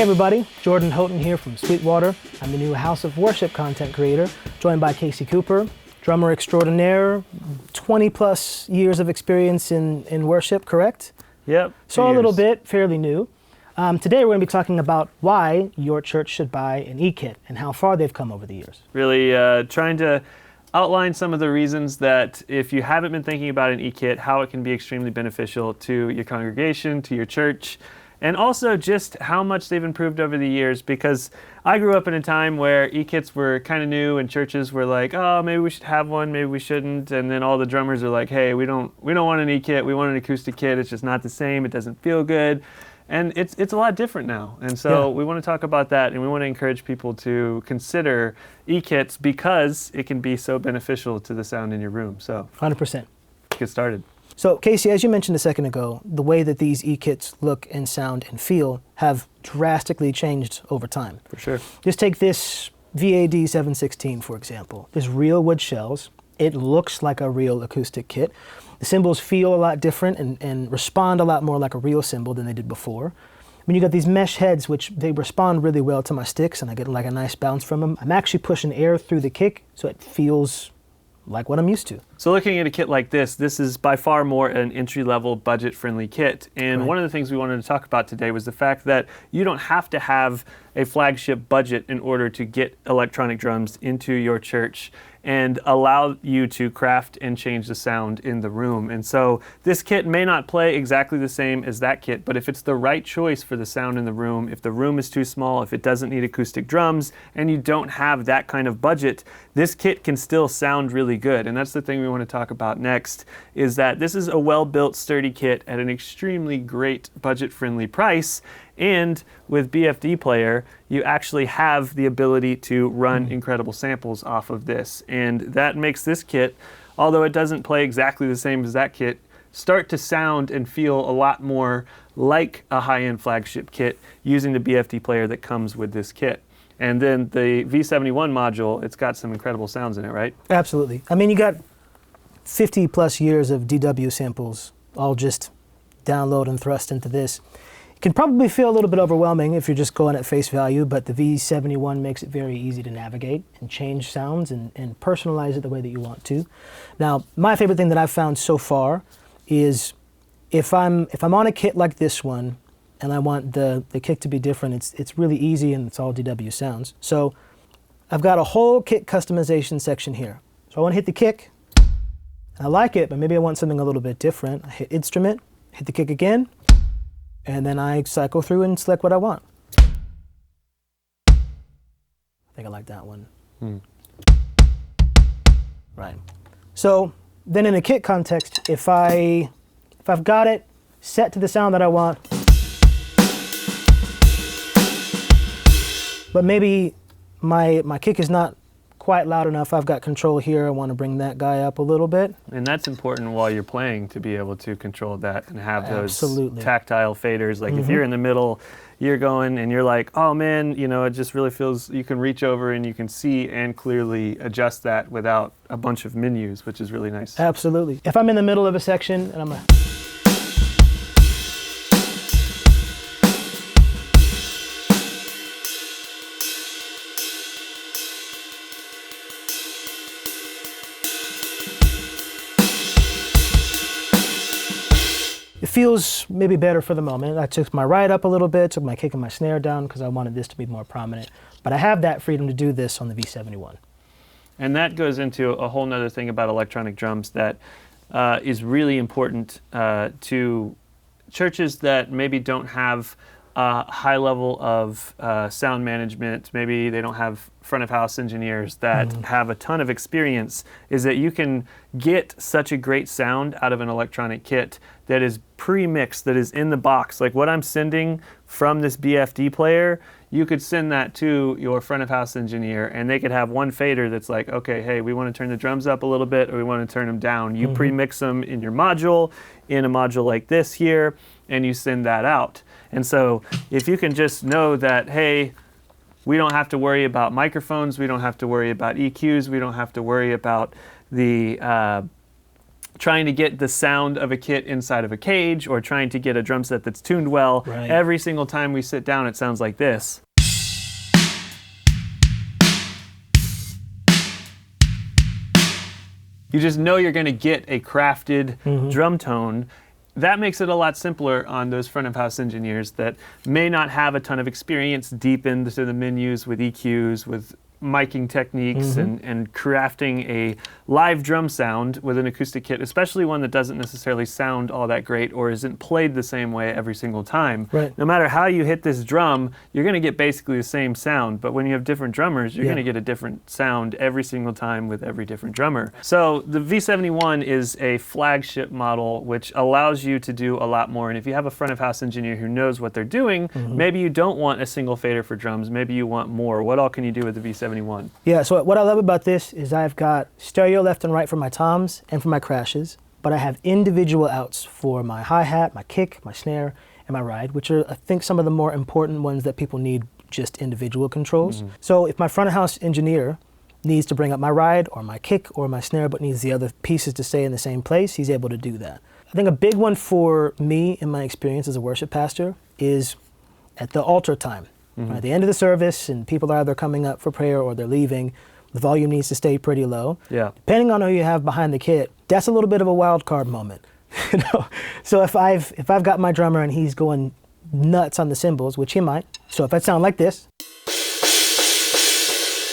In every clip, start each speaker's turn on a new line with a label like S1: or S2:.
S1: everybody, Jordan Houghton here from Sweetwater. I'm the new House of Worship content creator, joined by Casey Cooper, drummer extraordinaire, 20 plus years of experience in worship, correct?
S2: Yep.
S1: So a little bit, fairly new. Today we're going to be talking about why your church should buy an eKit and how far they've come over the years.
S2: Really trying to outline some of the reasons that if you haven't been thinking about an eKit, how it can be extremely beneficial to your congregation, to your church, and also just how much they've improved over the years, because I grew up in a time where eKits were kind of new and churches were like, oh, maybe we should have one, maybe we shouldn't. And then all the drummers are like, hey, we don't want an eKit, we want an acoustic kit. It's just not the same, it doesn't feel good. And it's a lot different now. And so we want to talk about that, and we want to encourage people to consider eKits because it can be so beneficial to the sound in your room. So
S1: 100%.
S2: Let's get started.
S1: So Casey, as you mentioned a second ago, the way that these eKits look and sound and feel have drastically changed over time.
S2: For sure.
S1: Just take this VAD 716, for example. There's real wood shells. It looks like a real acoustic kit. The cymbals feel a lot different and respond a lot more like a real cymbal than they did before. When you got these mesh heads, which they respond really well to my sticks, and I get like a nice bounce from them. I'm actually pushing air through the kick, so it feels like what I'm used to.
S2: So looking at a kit like this is by far more an entry-level, budget-friendly kit. And One of the things we wanted to talk about today was the fact that you don't have to have a flagship budget in order to get electronic drums into your church and allow you to craft and change the sound in the room. And so this kit may not play exactly the same as that kit, but if it's the right choice for the sound in the room, if the room is too small, if it doesn't need acoustic drums, and you don't have that kind of budget, this kit can still sound really good. And that's the thing we want to talk about next, is that this is a well-built, sturdy kit at an extremely great budget-friendly price. And with BFD Player, you actually have the ability to run incredible samples off of this. And that makes this kit, although it doesn't play exactly the same as that kit, start to sound and feel a lot more like a high-end flagship kit using the BFD Player that comes with this kit. And then the V71 module, it's got some incredible sounds in it, right?
S1: Absolutely. I mean, you got 50 plus years of DW samples all just download and thrust into this. It can probably feel a little bit overwhelming if you're just going at face value, but the V71 makes it very easy to navigate and change sounds and personalize it the way that you want to. Now, my favorite thing that I've found so far is if I'm on a kit like this one and I want the kick to be different, it's really easy and it's all DW sounds. So I've got a whole kit customization section here. So I want to hit the kick. I like it, but maybe I want something a little bit different. I hit instrument, hit the kick again, and then I cycle through and select what I want. I think I like that one. Right. So then in a kit context, if I've got it set to the sound that I want, but maybe my kick is not quite loud enough, I've got control here, I want to bring that guy up a little bit.
S2: And that's important while you're playing, to be able to control that and have those
S1: Absolutely.
S2: Tactile faders. Like if you're in the middle, you're going and you're like, oh man, it just really feels, you can reach over and you can see and clearly adjust that without a bunch of menus, which is really nice.
S1: Absolutely. If I'm in the middle of a section and I'm it feels maybe better for the moment. I took my ride up a little bit, took my kick and my snare down because I wanted this to be more prominent. But I have that freedom to do this on the V71.
S2: And that goes into a whole nother thing about electronic drums that is really important to churches that maybe don't have a high level of sound management. Maybe they don't have front of house engineers that have a ton of experience, is that you can get such a great sound out of an electronic kit that is pre-mixed, that is in the box. Like what I'm sending from this BFD player, you could send that to your front of house engineer and they could have one fader that's like, okay, hey, we want to turn the drums up a little bit or we want to turn them down. You pre-mix them in your module, in a module like this here, and you send that out. And so if you can just know that, hey, we don't have to worry about microphones, we don't have to worry about EQs, we don't have to worry about the trying to get the sound of a kit inside of a cage or trying to get a drum set that's tuned well.
S1: Right.
S2: Every single time we sit down, it sounds like this. You just know you're going to get a crafted drum tone. That makes it a lot simpler on those front of house engineers that may not have a ton of experience deep into the menus with EQs, with miking techniques and crafting a live drum sound with an acoustic kit, especially one that doesn't necessarily sound all that great or isn't played the same way every single time.
S1: Right.
S2: No matter how you hit this drum, you're going to get basically the same sound, but when you have different drummers, you're going to get a different sound every single time with every different drummer. So the V71 is a flagship model which allows you to do a lot more, and if you have a front of house engineer who knows what they're doing, maybe you don't want a single fader for drums, maybe you want more. What all can you do with the V71?
S1: Yeah, so what I love about this is I've got stereo left and right for my toms and for my crashes, but I have individual outs for my hi-hat, my kick, my snare, and my ride, which are, I think, some of the more important ones that people need just individual controls. So if my front of house engineer needs to bring up my ride or my kick or my snare, but needs the other pieces to stay in the same place, he's able to do that. I think a big one for me in my experience as a worship pastor is at the altar time. At the end of the service, and people are either coming up for prayer or they're leaving, the volume needs to stay pretty low.
S2: Yeah.
S1: Depending on who you have behind the kit, that's a little bit of a wild card moment. So if I've got my drummer and he's going nuts on the cymbals, which he might, so if I sound like this,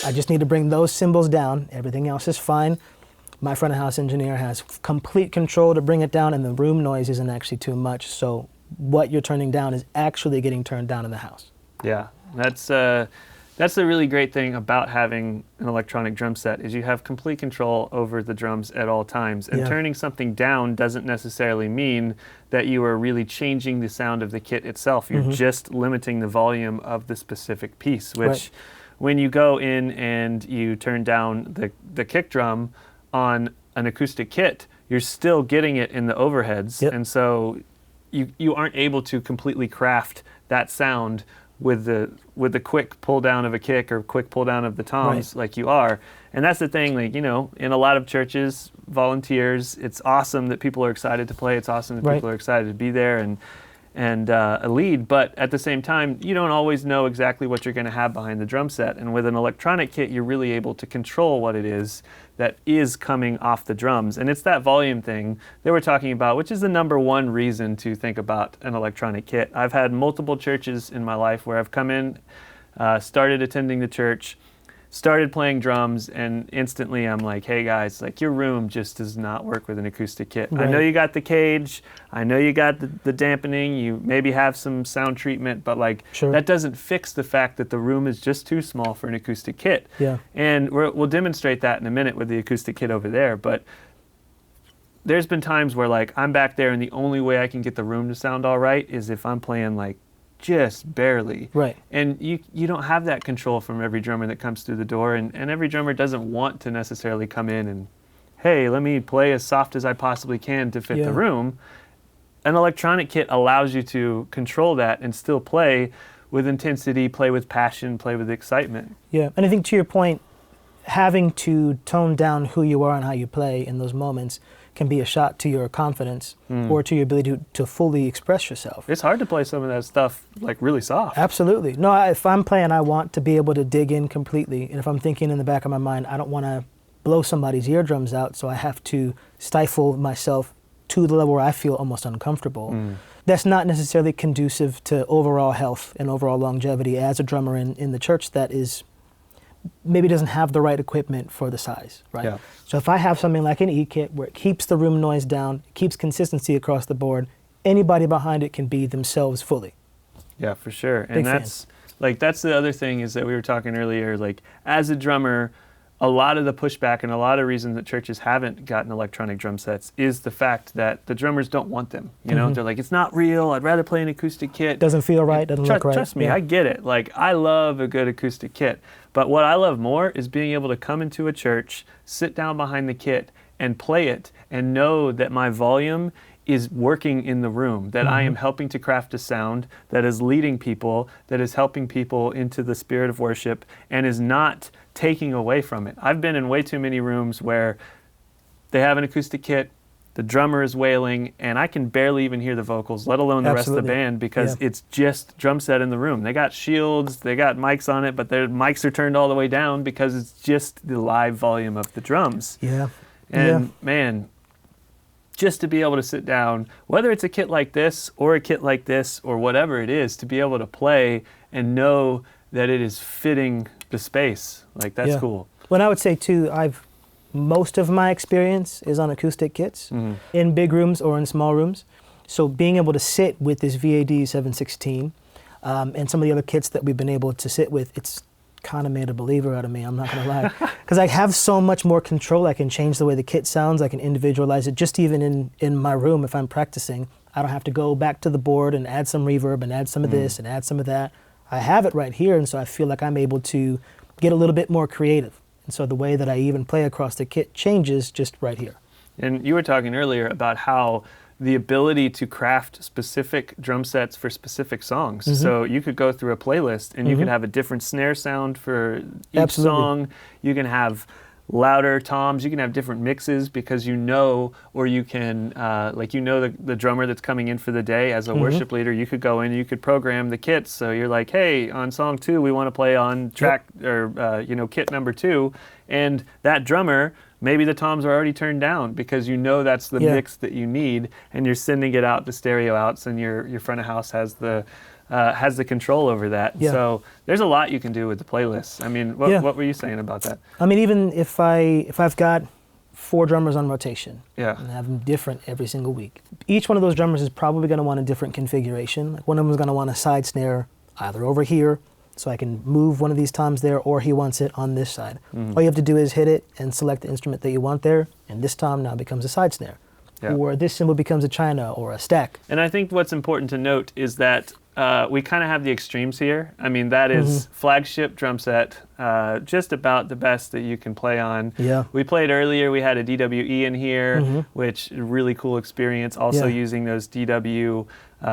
S1: I just need to bring those cymbals down. Everything else is fine. My front of house engineer has complete control to bring it down, and the room noise isn't actually too much. So what you're turning down is actually getting turned down in the house.
S2: Yeah, that's the really great thing about having an electronic drum set is you have complete control over the drums at all times. And turning something down doesn't necessarily mean that you are really changing the sound of the kit itself. You're just limiting the volume of the specific piece, which when you go in and you turn down the kick drum on an acoustic kit, you're still getting it in the overheads. And so you aren't able to completely craft that sound with the quick pull down of a kick or quick pull down of the toms like you are. And that's the thing, like, you know, in a lot of churches, volunteers, it's awesome that people are excited to play. It's awesome that people are excited to be there and lead. But at the same time, you don't always know exactly what you're going to have behind the drum set. And with an electronic kit, you're really able to control what it is that is coming off the drums. And it's that volume thing that we're talking about, which is the number one reason to think about an electronic kit. I've had multiple churches in my life where I've come in, started attending the church, started playing drums, and instantly I'm like, hey guys, like your room just does not work with an acoustic kit. I know you got the cage, I know you got the dampening, you maybe have some sound treatment, but like that doesn't fix the fact that the room is just too small for an acoustic kit. And we'll demonstrate that in a minute with the acoustic kit over there, but there's been times where like I'm back there and the only way I can get the room to sound all right is if I'm playing like just barely. And you don't have that control from every drummer that comes through the door, and every drummer doesn't want to necessarily come in and, hey, let me play as soft as I possibly can to fit the room. An electronic kit allows you to control that and still play with intensity, play with passion, play with excitement. And
S1: I think to your point, having to tone down who you are and how you play in those moments can be a shot to your confidence or to your ability to fully express yourself.
S2: It's hard to play some of that stuff like really soft.
S1: Absolutely. No, if I'm playing, I want to be able to dig in completely. And if I'm thinking in the back of my mind, I don't want to blow somebody's eardrums out, so I have to stifle myself to the level where I feel almost uncomfortable. That's not necessarily conducive to overall health and overall longevity as a drummer in the church that is maybe doesn't have the right equipment for the size, So if I have something like an eKit where it keeps the room noise down, keeps consistency across the board, anybody behind it can be themselves fully.
S2: Yeah, for sure.
S1: Big
S2: and that's the other thing is that we were talking earlier, like as a drummer, a lot of the pushback and a lot of reasons that churches haven't gotten electronic drum sets is the fact that the drummers don't want them. You know, they're like, it's not real. I'd rather play an acoustic kit.
S1: Doesn't feel right. Doesn't look right.
S2: Trust me, I get it. Like, I love a good acoustic kit. But what I love more is being able to come into a church, sit down behind the kit, and play it, and know that my volume is working in the room, that I am helping to craft a sound that is leading people, that is helping people into the spirit of worship, and is not taking away from it. I've been in way too many rooms where they have an acoustic kit, the drummer is wailing, and I can barely even hear the vocals, let alone the rest of the band, because it's just drum set in the room. They got shields, they got mics on it, but their mics are turned all the way down because it's just the live volume of the drums.
S1: Yeah.
S2: And man, just to be able to sit down, whether it's a kit like this or a kit like this or whatever it is, to be able to play and know that it is fitting the space, like that's cool.
S1: Well, I would say too, most of my experience is on acoustic kits in big rooms or in small rooms. So being able to sit with this VAD 716 and some of the other kits that we've been able to sit with, it's kind of made a believer out of me, I'm not going to lie. Because I have so much more control. I can change the way the kit sounds. I can individualize it. Just even in my room, if I'm practicing, I don't have to go back to the board and add some reverb and add some of this and add some of that. I have it right here, and so I feel like I'm able to get a little bit more creative. And so the way that I even play across the kit changes just right here.
S2: And you were talking earlier about how the ability to craft specific drum sets for specific songs. So you could go through a playlist and you could have a different snare sound for each song. You can have louder toms, you can have different mixes because you know, or you can, the drummer that's coming in for the day as a worship leader, you could go in and you could program the kits. So you're like, hey, on song 2, we want to play on track, or, kit number 2. And that drummer, maybe the toms are already turned down because you know that's the mix that you need, and you're sending it out to stereo outs, and your front of house has the control over that. So there's a lot you can do with the playlists. I mean, what were you saying about that?
S1: I mean, even if I've got 4 drummers on rotation and have them different every single week, each one of those drummers is probably going to want a different configuration. Like one of them is going to want a side snare either over here, so I can move one of these toms there, or he wants it on this side. All you have to do is hit it and select the instrument that you want there, and this tom now becomes a side snare. Or this cymbal becomes a china or a stack.
S2: And I think what's important to note is that we kind of have the extremes here. I mean, that is flagship drum set, just about the best that you can play on. We played earlier, we had a DWE in here, which really cool experience, also using those DW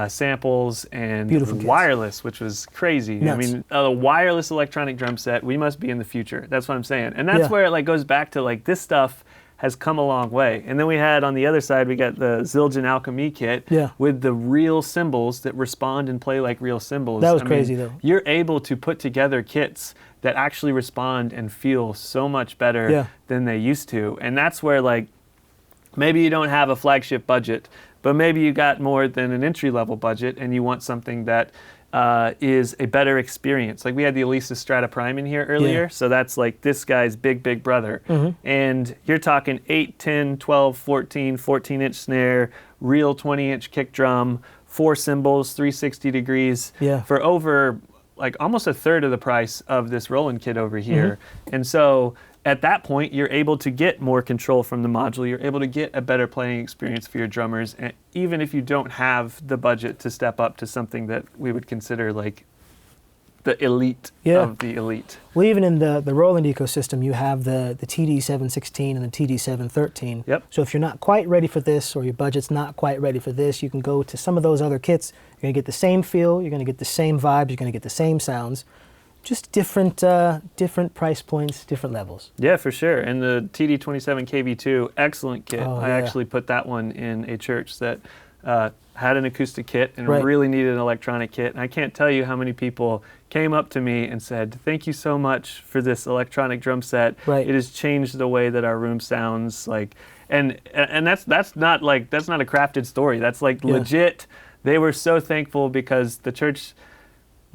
S2: samples and wireless, which was crazy.
S1: Nuts.
S2: I mean, a wireless electronic drum set, we must be in the future. That's what I'm saying. And that's where it goes back to this stuff has come a long way. And then we had on the other side, we got the Zildjian Alchemy kit with the real cymbals that respond and play like real cymbals.
S1: That was crazy though.
S2: You're able to put together kits that actually respond and feel so much better than they used to. And that's where maybe you don't have a flagship budget, but maybe you got more than an entry-level budget and you want something that is a better experience. Like we had the Elisa Strata Prime in here earlier, so that's like this guy's big brother. And you're talking 8, 10, 12, 14-inch snare, real 20-inch kick drum, 4 cymbals, 360 degrees, for over almost a third of the price of this Roland kit over here. And so at that point, you're able to get more control from the module. You're able to get a better playing experience for your drummers, and even if you don't have the budget to step up to something that we would consider the elite of the elite.
S1: Well, even in the Roland ecosystem, you have the TD716 and the TD713. So if you're not quite ready for this, or your budget's not quite ready for this, you can go to some of those other kits. You're going to get the same feel, you're going to get the same vibes, you're going to get the same sounds. Just different price points, different levels.
S2: Yeah, for sure. And the TD27 KB2, excellent kit. I actually put that one in a church that had an acoustic kit and really needed an electronic kit. And I can't tell you how many people came up to me and said, "Thank you so much for this electronic drum set. It has changed the way that our room sounds." And that's not a crafted story. That's legit. They were so thankful because the church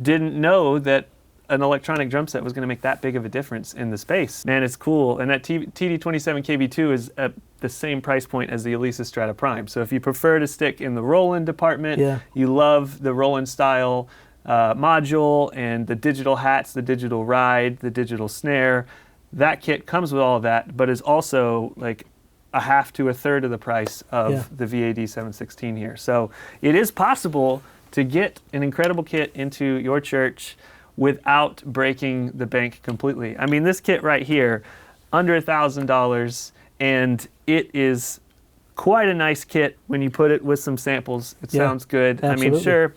S2: didn't know that an electronic drum set was going to make that big of a difference in the space. Man, it's cool. And that TD27 KB2 is at the same price point as the Elisa Strata Prime. So if you prefer to stick in the Roland department, you love the Roland style module and the digital hats, the digital ride, the digital snare, that kit comes with all of that, but is also a half to a third of the price of the VAD 716 here. So it is possible to get an incredible kit into your church without breaking the bank completely. I mean, this kit right here, under $1,000, and it is quite a nice kit when you put it with some samples. It sounds good.
S1: Absolutely.
S2: I mean, sure,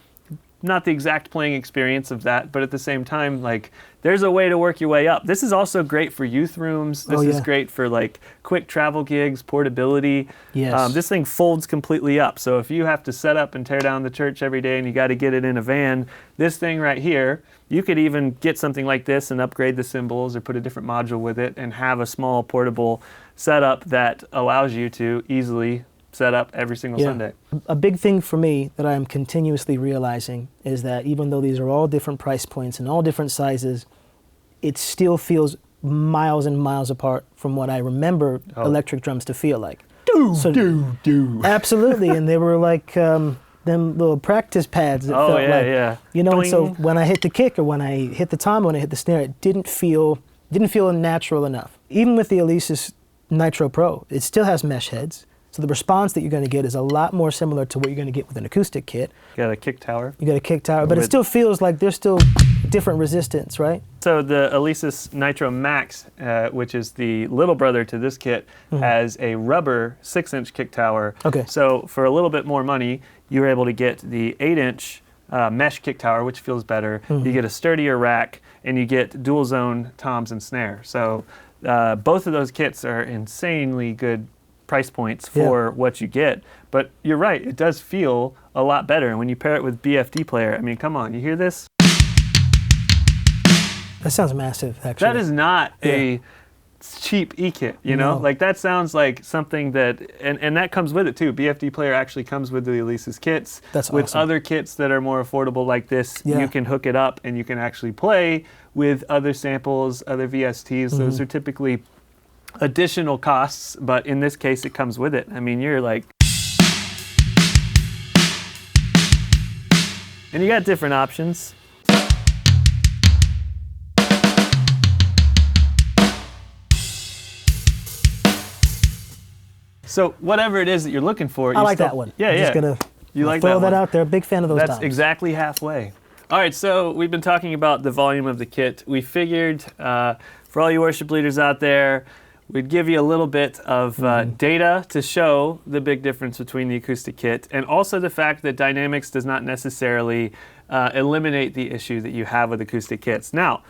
S2: not the exact playing experience of that, but at the same time, like, there's a way to work your way up. This is also great for youth rooms. This is great for like quick travel gigs, portability.
S1: Yes.
S2: This thing folds completely up. So if you have to set up and tear down the church every day and you got to get it in a van, this thing right here, you could even get something like this and upgrade the cymbals or put a different module with it and have a small portable setup that allows you to easily set up every single Sunday.
S1: A big thing for me that I am continuously realizing is that even though these are all different price points and all different sizes, it still feels miles and miles apart from what I remember electric drums to feel like. Absolutely, and they were like them little practice pads that felt like, you know, and so when I hit the kick or when I hit the tom, when I hit the snare, it didn't feel natural enough. Even with the Alesis Nitro Pro, it still has mesh heads. So the response that you're going to get is a lot more similar to what you're going to get with an acoustic kit.
S2: You got a kick tower.
S1: You got a kick tower, but it still feels like there's still different resistance, right?
S2: So the Alesis Nitro Max, which is the little brother to this kit, has a rubber 6-inch kick tower.
S1: Okay.
S2: So for a little bit more money, you're able to get the 8-inch mesh kick tower, which feels better. You get a sturdier rack, and you get dual zone toms and snare. So both of those kits are insanely good price points for what you get, but you're right, it does feel a lot better. And when you pair it with BFD player, I mean, come on, you hear this?
S1: That sounds massive, actually.
S2: That is not a cheap eKit, you know? Like, that sounds like something that, and that comes with it too. BFD player actually comes with the Alesis kits.
S1: That's
S2: with
S1: awesome.
S2: other kits that are more affordable like this, you can hook it up and you can actually play with other samples, other VSTs. Those are typically additional costs, but in this case it comes with it. I mean, you're like, and you got different options. So whatever it is that you're looking for,
S1: I like that one.
S2: Yeah,
S1: Just gonna
S2: you like
S1: throw that
S2: one?
S1: out there. Big fan of those.
S2: That's
S1: toms.
S2: exactly halfway. All right, so we've been talking about the volume of the kit. We figured for all you worship leaders out there, we'd give you a little bit of data to show the big difference between the acoustic kit, and also the fact that dynamics does not necessarily eliminate the issue that you have with acoustic kits. Now,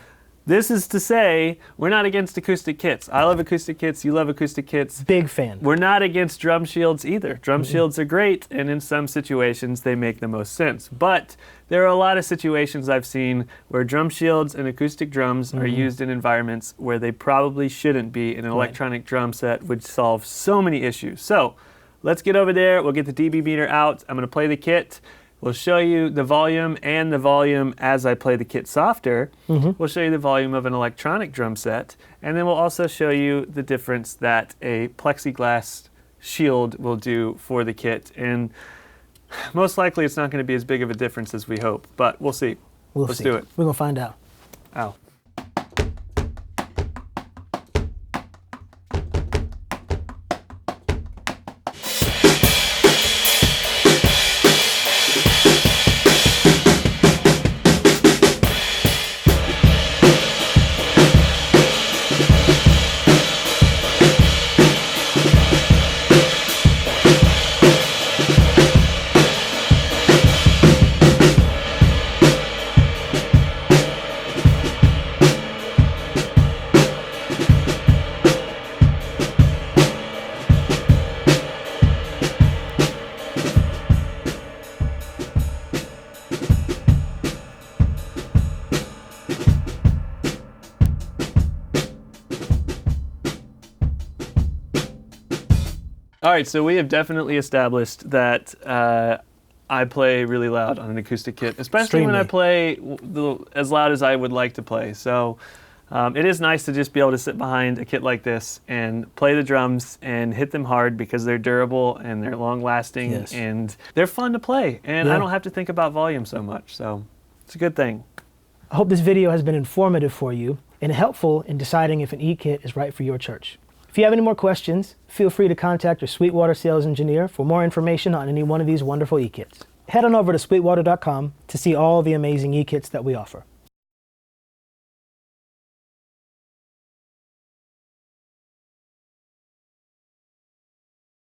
S2: this is to say, we're not against acoustic kits. I love acoustic kits, you love acoustic kits.
S1: Big fan.
S2: We're not against drum shields either. Drum shields are great, and in some situations they make the most sense. But there are a lot of situations I've seen where drum shields and acoustic drums are used in environments where they probably shouldn't be, and an electronic drum set would solve so many issues. So let's get over there, we'll get the dB meter out, I'm gonna play the kit. We'll show you the volume and the volume as I play the kit softer. We'll show you the volume of an electronic drum set, and then we'll also show you the difference that a plexiglass shield will do for the kit. And most likely it's not going to be as big of a difference as we hope, but we'll see. Let's do it.
S1: We're going to find out.
S2: Ow. All right, so we have definitely established that I play really loud on an acoustic kit, especially when I play as loud as I would like to play. So it is nice to just be able to sit behind a kit like this and play the drums and hit them hard because they're durable and they're long-lasting and they're fun to play. And I don't have to think about volume so much, so it's a good thing.
S1: I hope this video has been informative for you and helpful in deciding if an eKit is right for your church. If you have any more questions, feel free to contact your Sweetwater sales engineer for more information on any one of these wonderful eKits. Head on over to sweetwater.com to see all the amazing eKits that we offer.